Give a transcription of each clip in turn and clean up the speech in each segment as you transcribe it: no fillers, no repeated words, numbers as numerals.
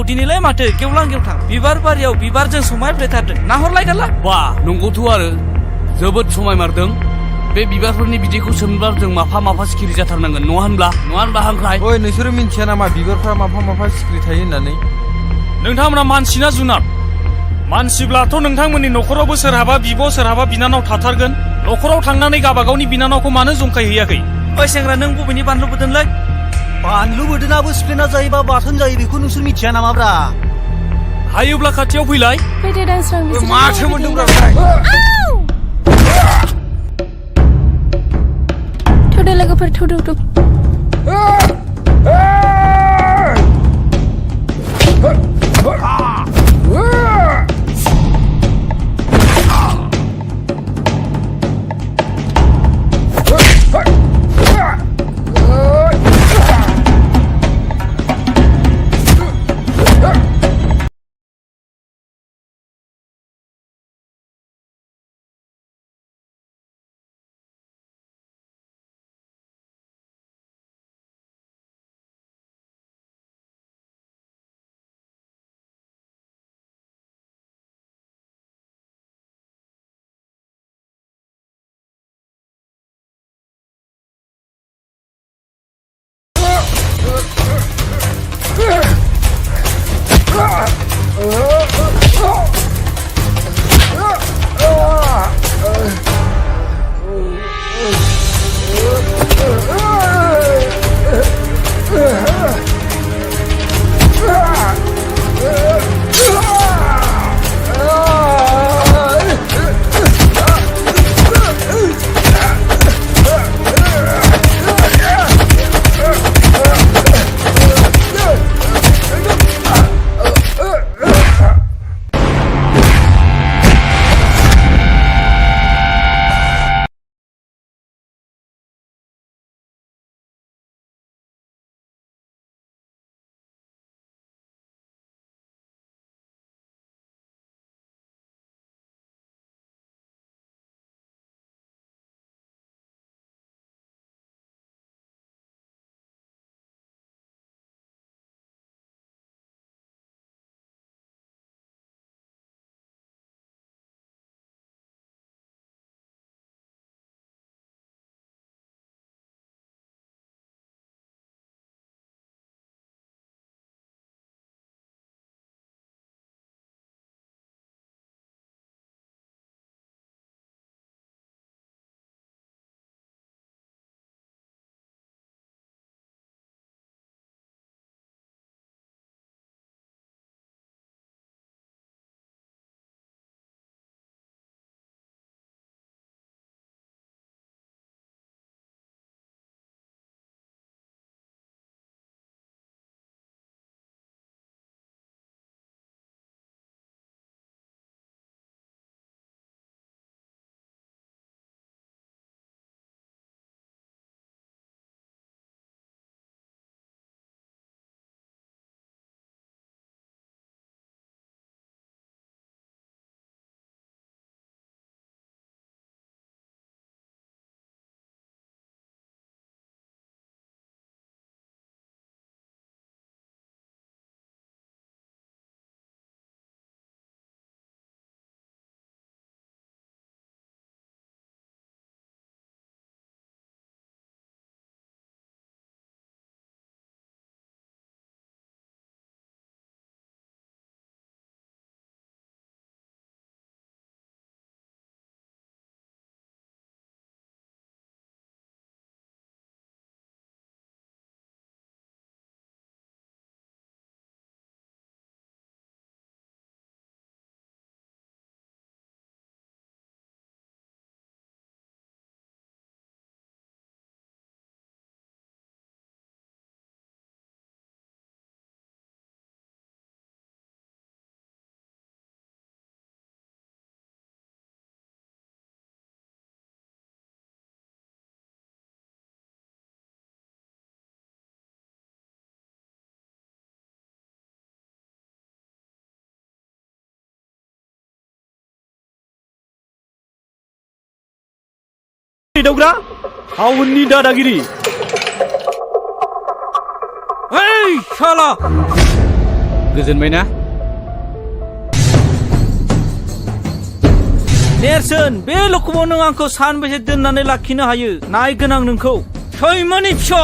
दिनैलाय माथो गेवलां गेवथां बिबार बारियाव बिबारजों समायफ्लेथारदों नाहरलाय दाला बा नंगौथ' आरो जोबोद समायमारदों बे बिबारफोरनि बिदैखौ सोमब्ला जों माफा माफा सिखिरि जाथारनांगोन नङा होनब्ला हांख्राय ओइ नोंसोरो मिन्थिया नामा बिबारफ्रा माफा सिख्रि थायो होननानै नोंथांमोना मानसि ना जुनार मानसिब्लाथ' नोंथांमोननि न'खरावबो सोरहाबा बिब' सोरहाबा बिनानाव थाथारगोन न'खराव थांनानै गाबागावनि बिनानावखौ मानो जंखायहैयाखै ओइ सेंग्रा नों बबेनि बानलु बोदोंलै बानलु बोरदोनाबो सिफ्लेना जायोबा बाथोन जायो बेखौ नोंसोर मिथिया नामाब्रा हायोब्ला खाथियाव फैलाय फैदो दांस्रां बिसोर माथो मोनदोंब्रा थौदो लोगोफोर थौ दावग्रा हावननि दादागिरि ओइ शाला गोजोनबाय ना नेरसोन बे लखमाव नों आंखौ सानबेसे दोननानै लाखिनो हायो नायगोन आं नोंखौ सैमानि फिसा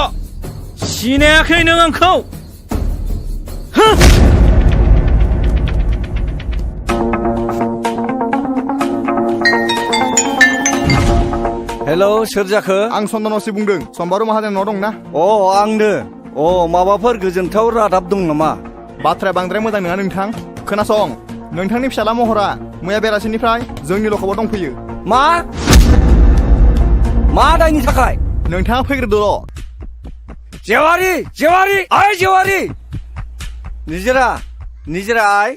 सिनायाखै नों आंखौ हेल' सोर जाखो आं चन्दनसि बुंदों सम्बारु माहाजोन न' दंना अ आंनो अ माबाफोर गोजोनथाव रादाब दं नामा बाथ्राया बांद्राय मोजां नङा नोंथां खोनासं नोंथांनि फिसाला महरा मैया बेलासिनिफ्राय जोंनि लखबाव दंफैयो मा दायनि थाखाय नोंथाङा फैग्रोदोल' जेवारि निजिरा आइ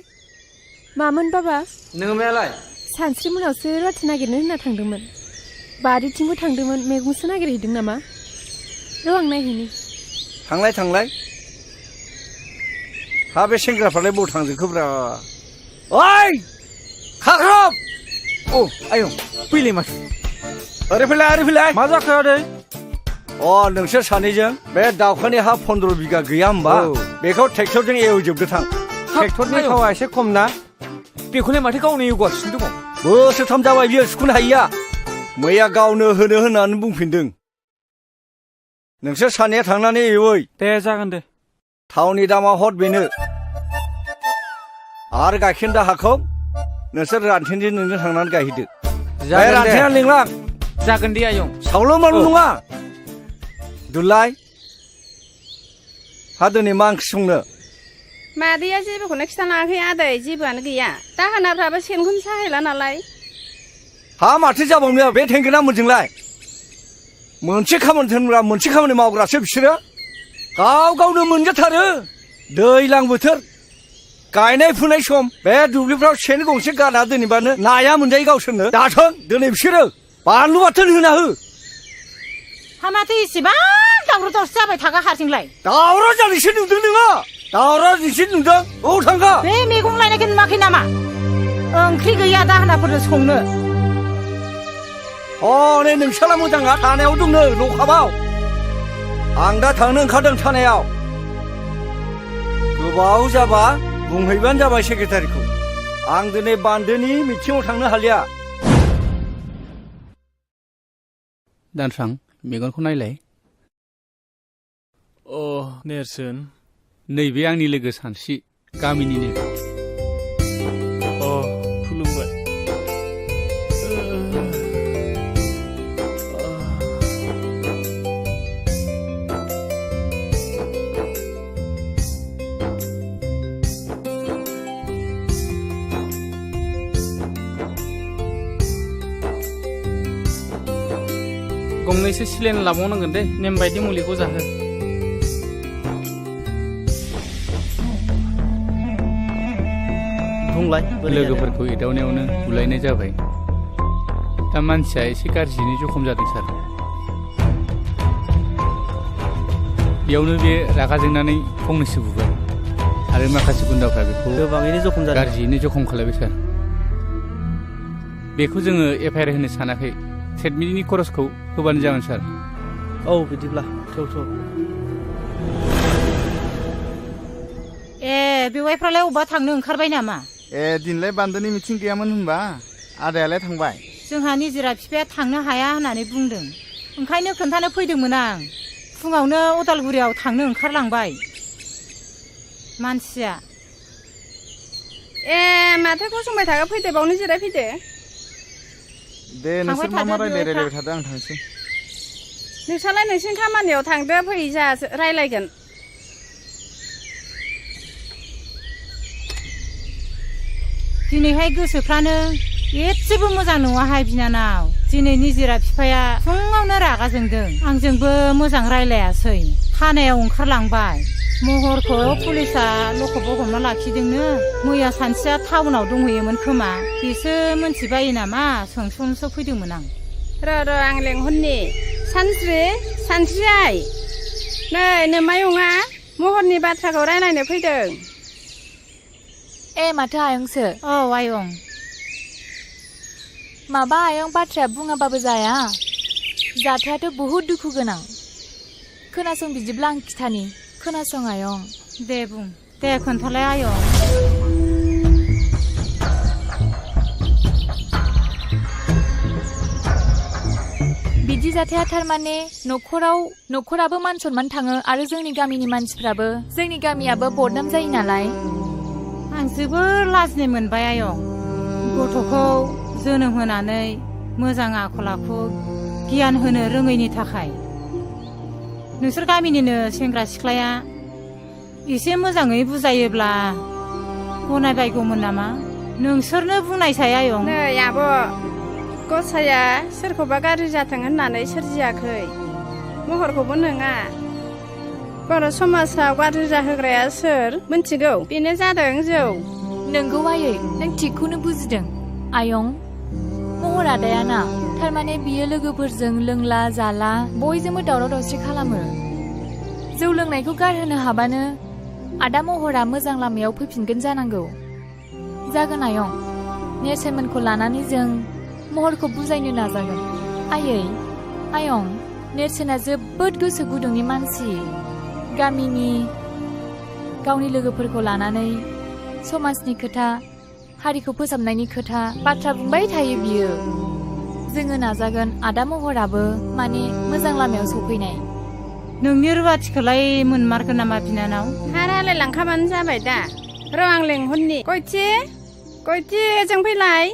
मामोन बाबा नोङो मायालाय सानस्रि मोनावसो रुवाथि नागिरनो होनना थांदोंमोन बारिथिंबो थांदोंमोन मैगंसो नागिरहैदों नामा र' आं नायहैनि थांलाय हा बे सेंग्राफ्रालाय बबाव थांजोबखोब्रा ओइ खाख्रब औ आयं फैलाय माथो ओरै फैलाय मा जाखो आदै अ नोंसोर सानैजों बे दावखानि हा 15 बिगा गैया होमबा बेखौ ट्रेक्टरजों एवजोबदो थां ट्रेक्टरनि थावा एसे खम ना बेखौलाय माथो गावनो एवगासिनो दङ बोसोरथाम जाबाय बियो सुखुनो हायिया मैया गावनो होनो होननानै बुंफिनदों नोंसोर सानैया थांनानै एवै दे जागोन दे थावनि दामा हर बेनो आरो गाइखेर दाहाखौ नोंसोर रानथेनजों नोंजों थांनानै गायहैदो रानथेना लिंलां जागोन दे आयं सावल' माल नङा दुलाय हा दिनै मा ओंख्रि संनो मादैया जेबोखौनो खिथानाङाखै आदै जेबोआनो गैया दाहोनाफ्राबो सेनखौनो साहैला नालाय हा माथो जाबावनो बे थेंगोना मोनजोंलाय मोनसे खामानि थोनग्रा मोनसे खामानि मावग्रासो बिसोरो गावनो मोनजाथारो दैज्लां बोथोर गायनाय फुनाय सम बे दुब्लिफ्राव सेन गंसे गाना दोनैबानो नाया मोनजायो गावसोरनो दाथों दिनै बिसोरो बानलु बाथोन होना हो हा माथो इसेबां दावराव दावसि जाबाय थागा हारसिंलाय दावराव जानायसो नुदों नोङो दावराव नोंसो नुदों औ थांगा बे मैगं लायनायखौ नुवाखै नामा ओंख्रि गैया दाहोनाफोरनो संनो नै नोंसाला मोजाङा थानायाव दंनो न'खाबाव आं दा थांनो ओंखारदों थानायाव गोबाव जाबा बुंहैबानो जाबाय सेक्रेटारिखौ आं दिनै बान्दोनि मिथिङाव थांनो हालिया दानस्रां मेगनखौ नायलाय अ नेरसोन नैबे आंनि लोगो सानस्रि गामिनिनो अ खुलुमबाय गंनैसो सिलेन लाबावनांगोन दे नेम बायदि मुलिखौ जाहो बुंलाय लोगोफोरखौ एदावनायावनो बुलायनाय जाबाय दा मानसिया एसे गाज्रियैनो जखम जादों सार बेयावनो बे रागा जोंनानै फंनैसो बुबाय आरो माखासे गुन्दाफ्रा बेखौ गोबाङैनो जखम जादों गाज्रियैनो जखम खालायबाय सार बेखौ जोङो एफआइआर होनो सानाखै ट्रिटमेन्टनि खरसखौ होबानो जागोन सार औ बिदिब्ला थौ ए बेवाइफ्रालाय अबा थांनो ओंखारबाय नामा दिनलाय बान्दोनि मिथिं गैयामोन होनबा आदायालाय थांबाय जोंहा निजिरा बिफाया थांनो हाया होननानै बुंदों ओंखायनो खोन्थानो फैदोंमोन आं फुङावनो अदालगुरियाव थांनो ओंखारलांबाय मानसिया ए माथो गसंबाय थागा फैदो बावनो जिरायफैदो दे नोंसोर मा रायलायबाय थादो आं थांसै नोंसालाय नोंसिनि खामानियाव थांदो फै जा रायलायगोन दिनैहाय गोसोफ्रानो एसेबो मोजां नङाहाय बिनानाव दिनै निजिरा बिफाया फुङावनो रागा जोंदों आंजोंबो मोजां रायलायासै थानायाव ओंखारलांबाय महरखौ पुलिसा लखबाव हमना लाखिदोंनो मैया सानसेया टाउनाव दंहैयोमोन खोमा बेसो मोनथिबायो नामा सोंसो फैदोंमोन आं र' आं लेंहरनि सानस्रि आइ नै नोमायंआ महरनि बाथ्राखौ रायलायनो फैदों ए माथो आयंसो औ आयं माबा आयं बाथ्राया बुङाबाबो जाया जाथायाथ' बहुद दुखु गोनां खोनासं बिदिब्ला आं खिथानि खोनासं आयं दे बुं दे खोन्थालाय आयं बिदि जाथाया थारमाने न'खराबो मान सनमान थाङो आरो जोंनि गामिनि मानसिफ्राबो जोंनि गामियाबो बदनाम जायो नालाय आं जोबोर लाजिनाय मोनबाय आयं गथ'खौ जोनोम होनानै मोजां आखल आखु गियान होनो रोङैनि थाखाय नोंसोर गामिनिनो सेंग्रा सिख्लाया एसे मोजाङै बुजायोब्ला गनायबायगौमोन नामा नोंसोरनो बुंनायसाय आयं नै आब' गसाया सोरखौबा गाज्रि जाथों होननानै सोरजियाखै महरखौबो नङा बर' समाजाव गाज्रि जाहोग्राया सोर मिन्थिगौ बेनो जादों जौ नोंगौ आयै नों थिगखौनो बुजिदों आयं महर आदायाना थारमाने बियो लोगोफोरजों लोंला जाला बयजोंबो दावराव दावसि खालामो जौ लोंनायखौ गारहोनो हाबानो आदा महरा मोजां लामायाव फैफिनगोन जानांगौ जागोन आयं नेरसोनमोनखौ लानानै जों महरखौ बुजायनो नाजागोन आयं नेरसोना जोबोद गोसो गुदुंनि मानसि गामिनि गावनि लोगोफोरखौ लानानै समाजनि खोथा हारिखौ फोसाबनायनि खोथा बाथ्रा बुंबाय थायो बियो जोङो नाजागोन आदा महराबो माने मोजां लामायाव सफैनाय नोंनि रुवाथिखौलाय मोनमारगोन नामा बिनानाव हारालाय लांखाबानो जाबाय दा र' आं लेंहरनि गयथि जों फैलाय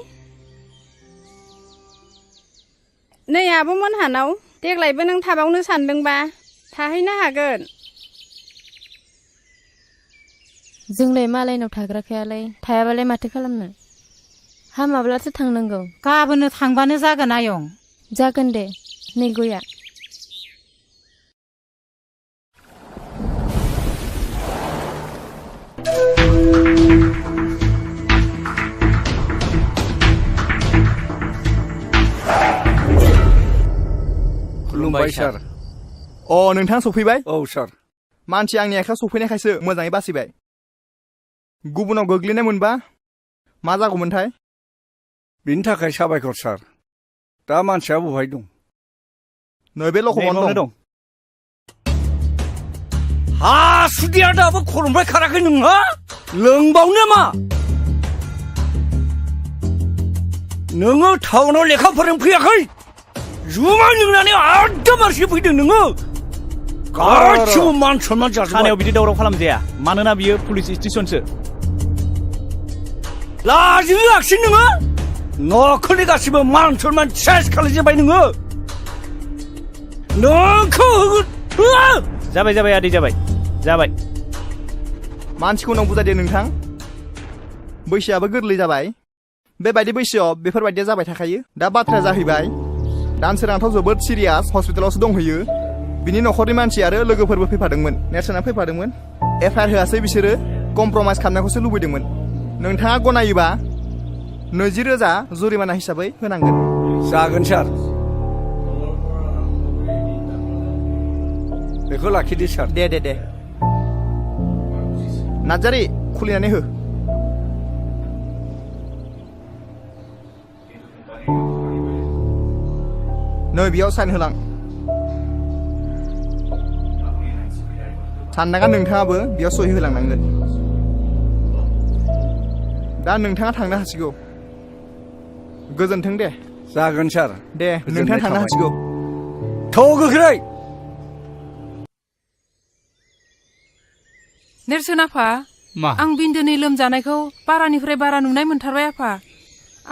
नै आब' मोनहानाव देग्लायबो नों थाबावनो सानदोंबा थाहैनो हागोन जोंलाय मालायनाव थाग्राखायालाय थायाबालाय माथो खालामनो हामाब्लासो थांनांगौ गाबोननो थांबानो जागोन आयं जागोन दे नै गया खुलुमबाय सार नोंथां सफैबाय औ सार मानसि आंनि आखायाव सफैनायखायसो मोजाङै बासिबाय गुबुनाव गोग्लैनाय मोनबा मा जागौमोनथाय बिनि थाखाय साबायखर सार दा मानसिया बहाय दं नैबे लखबावनो दं हासुदिया दाबो खर'निफ्राय खाराखै नोंहा लोंबावनो मा नोङो टाउनाव लेखा फोरोंफैयाखै जुमाय लोंनानै आददा मानसि फैदों नोङो गासिबो मान सनमान जाजोब्बाय थानायाव बिदि दावराव खालामजाया मानोना बियो पुलिस स्टेसनसो लाजियाखिसै नोङो न'खरनि गासिबो मान सनमान सेस खालामजोब्बाय नोंखौ जाबाय आदै जाबाय मानसिखौ नों बुजायदो नोंथां बैसोआबो गोरलै जाबाय बेबायदि बैसोआव बेफोरबायदिया जाबाय थाखायो दा बाथ्राया जाहैबाय दानसोरांथ' जोबोद सिरियास हस्पिटालावसो दंहैयो बिनि न'खरनि मानसि आरो लोगोफोरबो फैफादोंमोन नेरसोना फैफादोंमोन एफआइआर होआसै बिसोरो कमप्रमाइस खालामनायखौसो लुबैदोंमोन नोंथाङा गनायोबा 20,000 जुरिमाना हिसाबै होनांगोन जागोन सार बेखौ लाखिदो सार दे नार्जारि खुलिनानै हो नै बेयाव साइन होलां साननाङा नोंथाङाबो बेयाव सहि होलांनांगोन दा नोंथाङा थांनो हासिगौ गोजोन्थों दे जागोन सार दे नोंथाङा थांनो हासिगौ थौ गोख्रै नेरसोन आफा मा आं बिन्दोनि लोमजानायखौ बारानिफ्राय बारा नुनाय मोनथारबाय आफा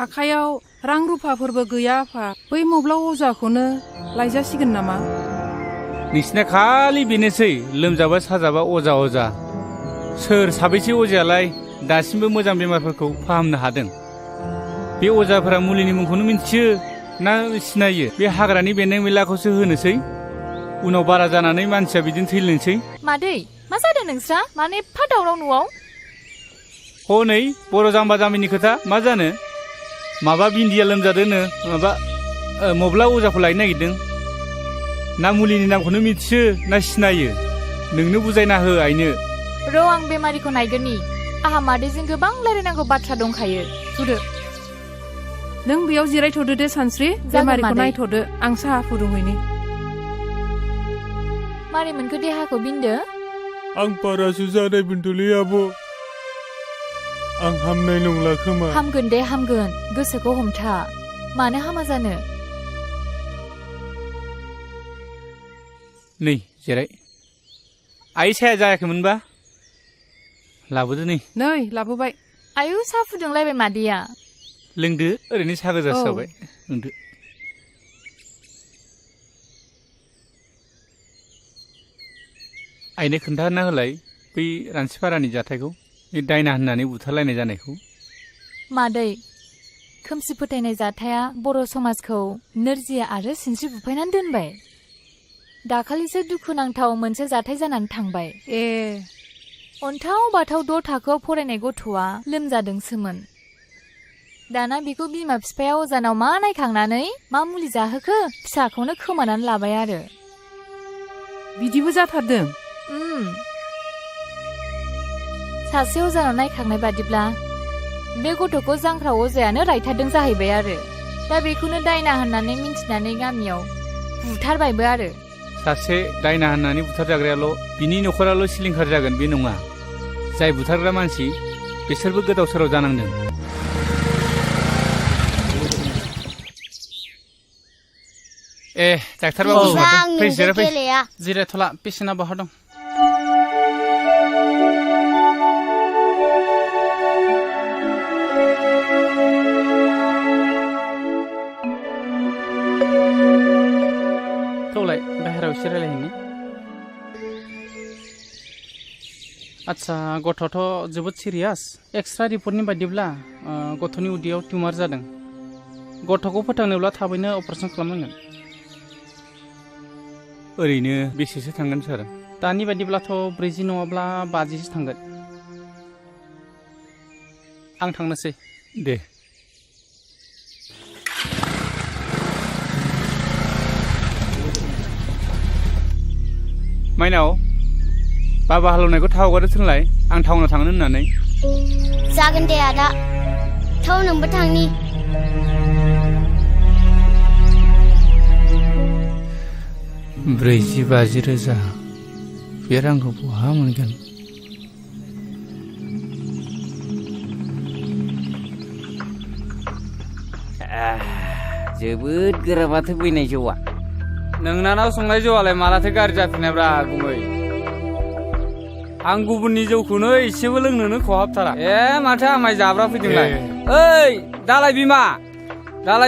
आखायाव रां रुफाफोरबो गैया आफा बै मब्लाव अजाखौनो लायजासिगोन नामा नोंसिना खालि बेनोसै लोमजाबा साजाबा अजा सोर साबैसे अजायालाय दासिमबो मोजां बेमारफोरखौ फाहामनो हादों बे अजाफोरा मुलिनि मुंखौनो मिन्थियो ना सिनायो बे हाग्रानि बेन्दों बेनलाखौसो होनोसै उनाव बारा जानानै मानसिया बिदिनो थैलांसै मादै मा जादों नोंस्रा माने एफा दावराव न'आव हनै बर' जाम्बा जाम्बिनि खोथा मा जानो माबा बिन्दिया लोमजादोंनो माबा मब्ला अजाखौ लायनो नागिरदों ना मुलिनि नामखौनो मिथियो ना सिनायो नोंनो बुजायना हो आइनो र' आं बेमारिखौ नायगोननि आहा मादैजों गोबां रायलायनांगौ बाथ्रा दंखायो थुदो नों बेयाव जिरायथ'दो दे सानस्रि बेमारिखौ नायथ'दो आं साहा फुदुंहैनि मारै मोनखो देहाखौ बिन्दो आं बारासो जानाय मोनदोंलै आब' आं हामनाय नंला खोमा हामगोन दे हामगोन गोसोखौ हमथा मानो हामा जानो नै जिराय आइ साया जायाखैमोनबा लाबोदो नै लाबोबाय आयु साहा फुदुंलायबाय मादैया लोंदो ओरैनो साहा गोजासो जाबाय लोंदो आइनो खोन्थाना होलाय बै रानसिपारानि जाथायखौ बे दायना होननानै बुथारलायनाय जानायखौ मादै खोमसि फोथायनाय जाथाया बर' समाजखौ नोरजिया आरो सिनस्रि बुफायनानै दोनबाय दाखालिसो दुखुनांथाव मोनसे जाथाय जानानै थांबाय अन्थाव बाथाव 6 थाखोआव फरायनाय गथ'आ लोमजादोंसोमोन दाना बिखौ बिमा बिफाया अजानाव मा नायखांनानै मा मुलि जाहोखो फिसाखौनो खोमानानै लाबाय आरो बिदिबो जाथारदों सासे अजानाव नायखांनाय बादिब्ला बे गथ'खौ जांख्रा अजायानो रायथारदों जाहैबाय आरो दा बेखौनो दायना होननानै मिन्थिनानै गामियाव बुथारबायबो आरो सासे दायना होननानै बुथारजाग्रायाल' बिनि न'खराल' सिलिंखार जागोन बे नङा जाय बुथारग्रा मानसि बिसोरबो गोदाव सोराव जानांदों डाक्टार बाबु फै जिरायफै जिरायथ'ला पेसेन्टआ बहा दं थौलाय बाहेरायाव एसे रायलायहैनि आच्छा गथ'थ' जोबोद सिरियास एक्सरे रिपर्टनि बायदिब्ला गथ'नि उदैयाव टिउमार जादों गथ'खौ फोथांनोब्ला थाबैनो अपारेसन खालामनांगोन ओरैनो बेसेसो थांगोन सार दानि बायदिब्लाथ' 40 नङाब्ला 50सो थांगोन आं थांनोसै दे माइनाव बाबा हालेवनायखौ थाव हगारो थोनलाय आं टाउनाव थांनो होननानै जागोन दे आदा थाव नोंबो थांनि 40-50 रोजा बे रांखौ बहा मोनगोन जोबोद गोरा माथो बैनाय जौआ नोंनानाव संनाय जौआलाय मालाथो गाज्रि जाफिननायब्रा गुमै आं गुबुननि जौखौनो एसेबो लोंनोनो खहाबथारा माथो आमाय जाब्रा फैदोंलाय ओइ दालाय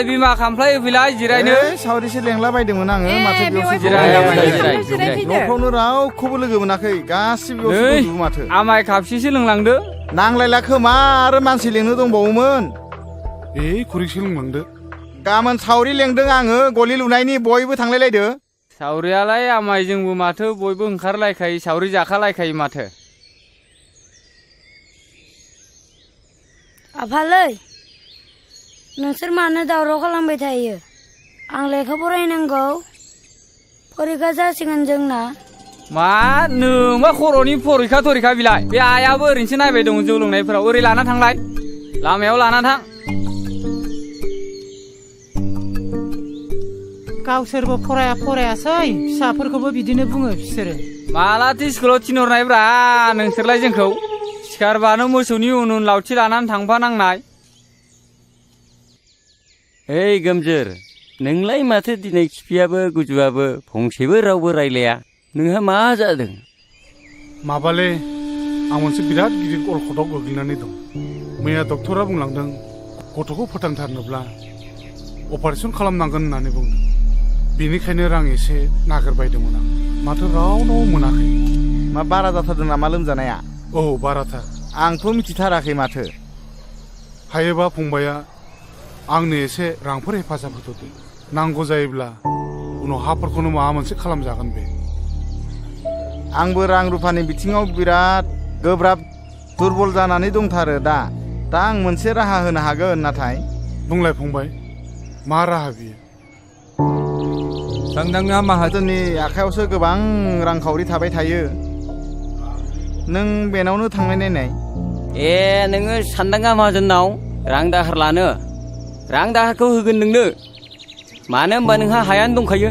बिमा खामफ्लाय होफैलाय जिरायनो सावरिसो लेंला बायदोंमोन आङो माथो बेयावसो जिराय न'फ्रावनो रावखौबो लोगो मोनाखै गासिबो बेयावसो माथो आमाय खापसेसो लोंलांदो नांलायला खोमा आरो मानसि लेंनो दंबावोमोन खुरैसो लोंलांदो गाबोन सावरि लेंदों आङो गलि लुनायनि बयबो थांलायलायदो सावरियालाय आमाय जोंबो माथो बयबो ओंखारलायखायो सावरि जाखालायखायो माथो आफालै नोंसोर मानो दावराव खालामबाय थायो आं लेखा फरायनांगौ फरिखा जासिगोन जोंना मा नोंबा खर'नि फरिखा बिलाय बे आइयाबो ओरैनोसो नायबाय दं जौ लोंनायफोराव ओरै लाना थांलाय लामायाव लाना थां गावसोरबो फरायासै फिसाफोरखौबो बिदिनो बुङो बिसोरो मालाथो स्कुलाव थिनहरनायब्रा नोंसोरलाय जोंखौ सिखारबानो मोसौनि उन लावथि लानानै थांफानांनाय ओइ गोमजोर नोंलाय माथो दिनै खिफियाबो गुजुआबो फंसेबो रावबो रायलाया नोंहा मा जादों माबाले आं मोनसे बिराद गिदिर अलखदाव गोग्लैनानै दं मैया डक्टरा बुंलांदों गथ'खौ फोथांथारनोब्ला अपारेसन खालामनांगोन होननानै बुंदों बेनिखायनो रां एसे नागिरबायदोंमोन आं माथो रावनाव मोनाखै मा बारा जाथारदों नामा लोमजानाया बाराथार आंथ' मिथिथाराखै माथो हायोबा फंबाया आंनो एसे रांफोर हेफाजाब होथ'दो नांगौ जायोब्ला उनाव हाफोरखौनो माबा मोनसे खालामजागोन बे आंबो रां रुफानि बिथिङाव बिराद गोब्राब दुरबल जानानै दंथारो दा आं मोनसे राहा होनो हागोन नाथाय बुंलाय फंबाय मा राहा बियो सानदांगा माहाजोननि आखायावसो गोबां रांखावरि थाबाय थायो नों बेनावनो थांनाय नायनाय नोङो सानदांगा माहाजोननाव रां दाहार लानो रां दाहारखौ होगोन नोंनो मानो होनबा नोंहा हायानो दंखायो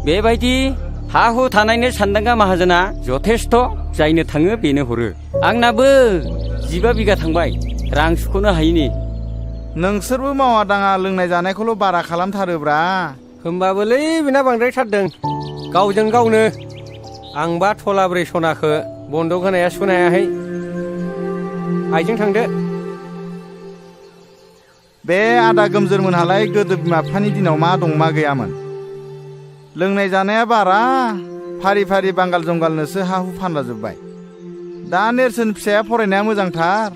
बेबायदि हा हु थानायनो सानदांगा माहाजोना जथेस्थ जायनो थाङो बेनो हरो आंनाबो 15 बिगा थांबाय रां सुख'नो हायिनि नोंसोरबो मावा दाङा लोंनाय जानायखौल' बारा खालामथारोब्रा होमबाबोलै बेना बांद्रायथारदों गावजों गावनो आंबा थलाब्रै सनाखौ बन्दक होनाया सुख'नो हायाखै आइजों थांदो बे आदा गोमजोरमोनहालाय गोदो बिमा बिफानि दिनाव मा दं मा गैयामोन लोंनाय जानाया बारा फारि फारि बांगाल जंगालनोसो हा हु फानलाजोब्बाय दा नेरसोन फिसाया फरायनाया मोजांथार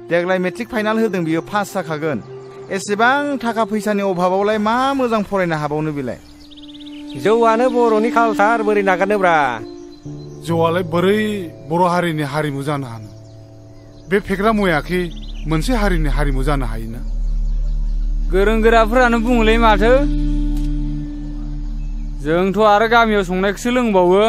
देग्लाय मेट्रिक फाइनाल होदों बियो पास जाखागोन एसेबां थाखा फैसानि अभाबावलाय मा मोजां फरायनो हाबावनो बेलाय जौआनो बर'नि कालसार बोरै नागारनोब्रा जौआलाय बोरै बर' हारिनि हारिमु जानो हानो बे फेग्रा मुवायाखि मोनसे हारिनि हारिमु जानो हायोना गोरों गोराफोरानो बुङोलै माथो जोंथ' आरो गामियाव संनायखौसो लोंबावो